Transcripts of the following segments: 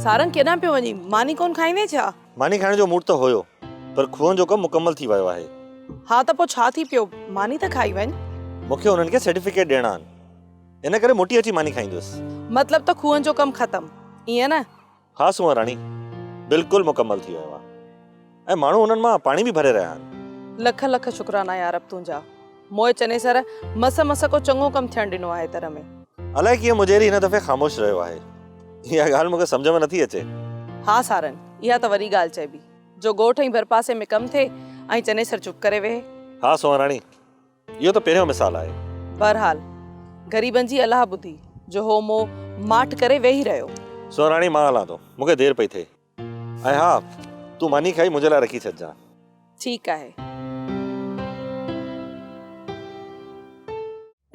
सारंग केॾां पियो वञी? मानी कोन खाईंदे छा? मानी खाइण जो मूड त हुयो, पर खूहनि जो कमु मुकमल थी वियो आहे। हा त पोइ छा थी पियो? मानी त खाई वञ। मूंखे उन्हनि खे सर्टिफिकेट ॾियणा आहिनि, इन करे मोटी अची मानी खाईंदुसि। मतलब त खूहनि जो कमु ख़तम, ईअं न? हा सुंवर राणी, बिल्कुलु मुकमल थी वियो आहे। ऐं माण्हू उन्हनि मां पाणी बि भरे रहिया आहिनि। लख लख शुक्राना यार अब तुंहिंजा। मोए चने सर मस को चङो कमु थियणु ॾिनो आहे तर में। अलाए कीअं मुजेरी हिन दफ़े ख़ामोश रहियो आहे। इहा ॻाल्हि मूंखे सम्झ में नथी अचे। हा सारन, इहा त वरी ॻाल्हि चइबी जो ॻोठ ई भरपासे में कमु थिए ऐं चने सर चुप करे वेहे। हा सुंवर राणी, इहो त पहिरियों मिसाल आहे। बहरहाल ग़रीबनि जी अलाह ॿुधी जो हो मो माठ करे वेही रहियो। सुंवर राणी मां हलां थो, मूंखे देरि पई थिए। ऐं हा, तूं मानी खाई मुंहिंजे लाइ रखी छॾिजां। ठीकु आहे।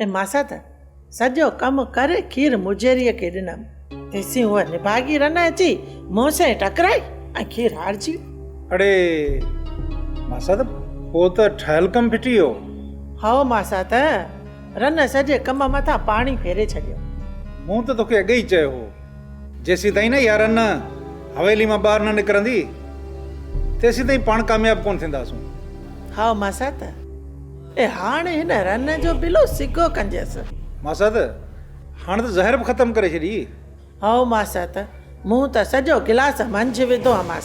ऐं मासा त सॼो कमु करे खीर मुजेरीअ खे ॾिनमि, तेसीं हूअ निभागी रन अची मूं सां टकराई ऐं खीर हारजी। अड़े मासा त पोइ त ठहियल कमु फिटी वियो। हाओ मासा त रन सॼे कम मथां पाणी फेरे छॾियो। मूं त तोखे अॻे ई चयो हो, जेसीं ताईं न यार न हवेली मां ॿाहिरि न निकिरंदी तेसीं ताईं पाण कामयाबु कोन थींदासूं। हाओ मासा त ए हाणे हिन रन जो बिलो सिगो कंजसि। मासा त हाणे त ज़हर बि ख़तमु करे छॾी। हाओ मासा त मूं त सॼो गिलास मंझि विधो हुअमि।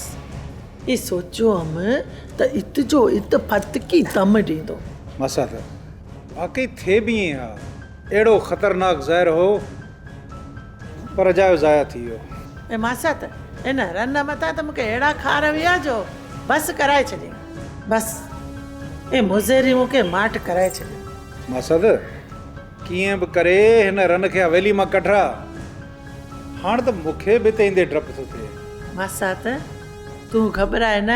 ई सोचियो हुअमि त इत जो इत फतकी दम ॾींदो। मासा त वाकई थिए बि ईअं हा, अहिड़ो ख़तरनाक ज़हर हो पर अजायो ज़ाया थी वियो। ऐं मासा त हिन रन मथां त मूंखे अहिड़ा खार विया जो बसि कराए छॾियईं। बसि ऐं मुज़ेरी मूंखे माठ कराए छॾियो। मासा त कीअं बि करे हिन रन खे हवेली मां कढरा। हाणे त मूंखे बि त ईंदे डपु थो थिए। मासा त तूं घबराए न,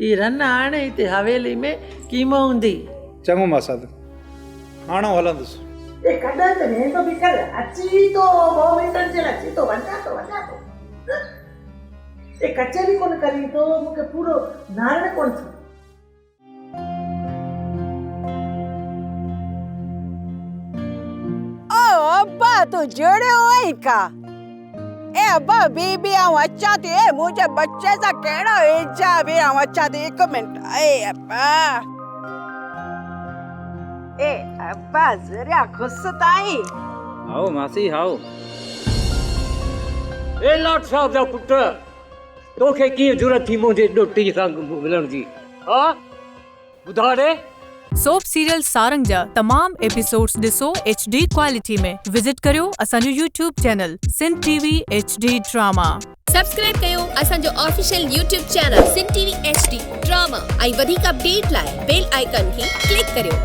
ई रन हाणे हिते हवेली में कीमो हूंदी। चङो मासा त हाणे हलंदुसि। ए कॾहिं त वेंदो बि कर, अची तो 2 मिंटनि जे लाइ अची तो वञा तो ए कचहरी कोन करी तो मूंखे पूरो नारण कोन थो। ओ अब्बा तू जड़ियो आई का? ए अब्बा बीबी आऊं अचां थी। ए मुझे बच्चे सा कहिड़ो हिजाब है? आऊं अचां थी, 1 मिंट। ए अब्बा, ए अब्बा जरा गुस्सा ताई। आओ मासी आओ। ए लाट साहब जा पुट, तोखे कीअं ज़रूरत थी मुंहिंजे ॾोटी सां मिलण जी? हा ॿुधा ॾे। सोप सीरियल सारंग जा तमाम एपिसोड्स ॾिसो HD क्वालिटी में। विजिट करियो असांजो YouTube channel Sindh TV HD drama. Subscribe कयो असांजो official YouTube channel Sindh TV HD drama ऐं वधीक अपडेट लाइ बेल आइकन खे क्लिक करियो।